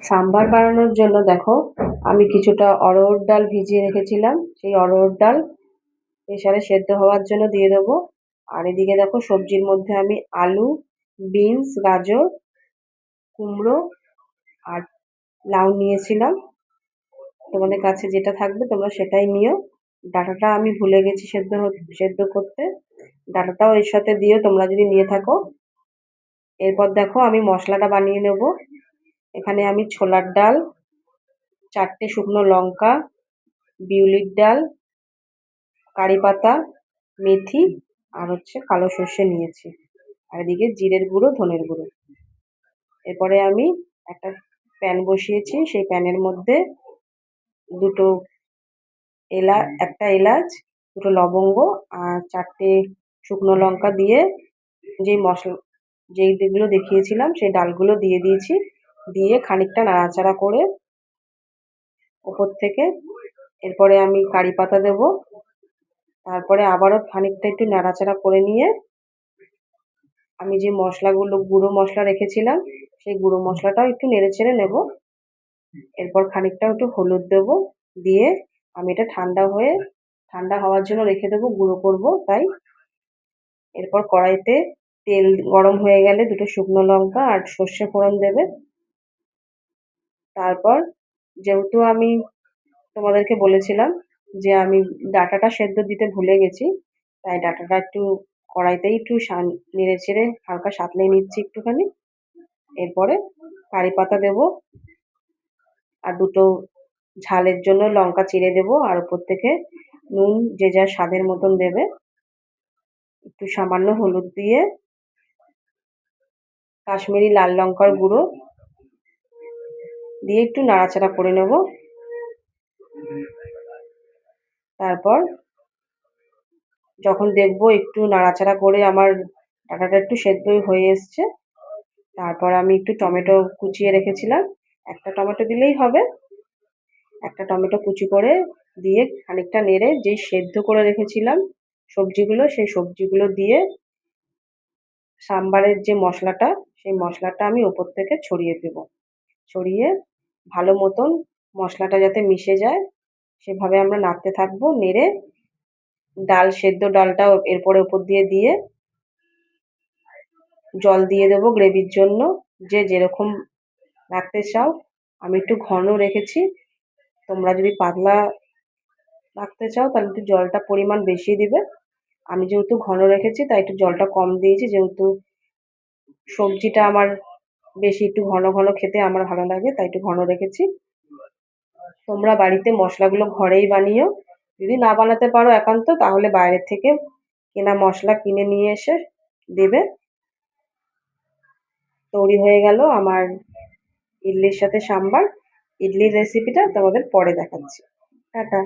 সাম্বার বানানোর জন্য দেখো আমি কিছুটা অড়হর ডাল ভিজিয়ে রেখেছিলাম, সেই অড়হর ডাল প্রেসারে সেদ্ধ হওয়ার জন্য দিয়ে দেবো। আর এদিকে দেখো সবজির মধ্যে আমি আলু, বিনস, গাজর, কুমড়ো আর লাউ নিয়েছিলাম। তোমাদের কাছে যেটা থাকবে তোমরা সেটাই নিও। ডাঁটাটা আমি ভুলে গেছি সেদ্ধ করতে, ডাঁটাটাও এর সাথে দিও তোমরা যদি নিয়ে থাকো। এরপর দেখো আমি মশলাটা বানিয়ে নেব। এখানে আমি ছোলার ডাল, 4টে শুকনো লঙ্কা, বিউলির ডাল, কারি পাতা, মেথি আর কালো সর্ষে নিয়েছি। আর এদিকে জিরের গুঁড়ো, ধনের গুঁড়ো। এরপরে আমি একটা প্যান বসিয়েছি, সেই প্যানের মধ্যে একটা এলাচ, 2টো লবঙ্গ আর 4টে শুকনো লঙ্কা দিয়ে যেগুলো দেখিয়েছিলাম সেই ডালগুলো দিয়ে দিয়েছি। দিয়ে খানিকটা নাড়াচাড়া করে ওপর থেকে এরপরে আমি কারি পাতা দেবো। তারপরে আবারও খানিকটা একটু নাড়াচাড়া করে নিয়ে আমি যে গুঁড়ো মশলা রেখেছিলাম সেই গুঁড়ো মশলাটাও একটু নেড়েচেড়ে নেব। এরপর খানিকটা একটু হলুদ দেবো, দিয়ে আমি এটা ঠান্ডা হওয়ার জন্য রেখে দেবো, গুঁড়ো করব তাই। এরপর কড়াইতে তেল গরম হয়ে গেলে 2টো শুকনো লঙ্কা আর সর্ষে ফোড়ন দেবে। তারপর যেহেতু আমি তোমাদেরকে বলেছিলাম যে আমি ডাঁটাটা সেদ্ধ দিতে ভুলে গেছি, তাই ডাঁটাটা একটু কড়াইতেই একটু নেড়ে চেড়ে হালকা সাঁতলে নিচ্ছি একটুখানি। এরপরে কারি পাতা দেবো আর 2টো ঝালের জন্য লঙ্কা চিড়ে দেবো। আর উপর থেকে নুন যে যার স্বাদের মতন দেবে, একটু সামান্য হলুদ দিয়ে কাশ্মীরি লাল লঙ্কার গুঁড়ো দিয়ে একটু নাড়াচাড়া করে নেব। তারপর যখন দেখবো একটু নাড়াচাড়া করে আমার ডাঁটাটা একটু সেদ্ধ হয়ে এসছে, তারপর আমি একটু টমেটো কুচিয়ে রেখেছিলাম, একটা টমেটো দিলেই হবে। একটা টমেটো কুচি করে দিয়ে খানিকটা নেড়ে যেই সেদ্ধ করে রেখেছিলাম সবজিগুলো, সেই সবজিগুলো দিয়ে সাম্বারের যে মশলাটা, সেই মশলাটা আমি ওপর থেকে ছড়িয়ে দেব। ছড়িয়ে ভালো মতন মশলাটা যাতে মিশে যায় সেভাবে আমরা নাড়তে থাকবো। নেড়ে সেদ্ধ ডালটাও এরপরে ওপর দিয়ে জল দিয়ে দেবো গ্রেভির জন্য, যে যেরকম রাখতে চাও। আমি একটু ঘন রেখেছি, তোমরা যদি পাতলা রাখতে চাও তাহলে একটু জলটা পরিমাণ বেশি দিবে। আমি যেহেতু ঘন রেখেছি তাই একটু জলটা কম দিয়েছি, যেহেতু সবজিটা আমার বেশি একটু ঘন ঘন খেতে আমার ভালো লাগে তাই একটু ঘন রেখেছি। তোমরা বাড়িতে মশলাগুলো ঘরেই বানিও, যদি না বানাতে পারো একান্ত তাহলে বাইরের থেকে কেনা মশলা কিনে নিয়ে এসে দেবে। তৈরি হয়ে গেল আমার ইডলির সাথে সাম্বার। ইডলির রেসিপিটা তোমাদের পরে দেখাচ্ছি। টাটা।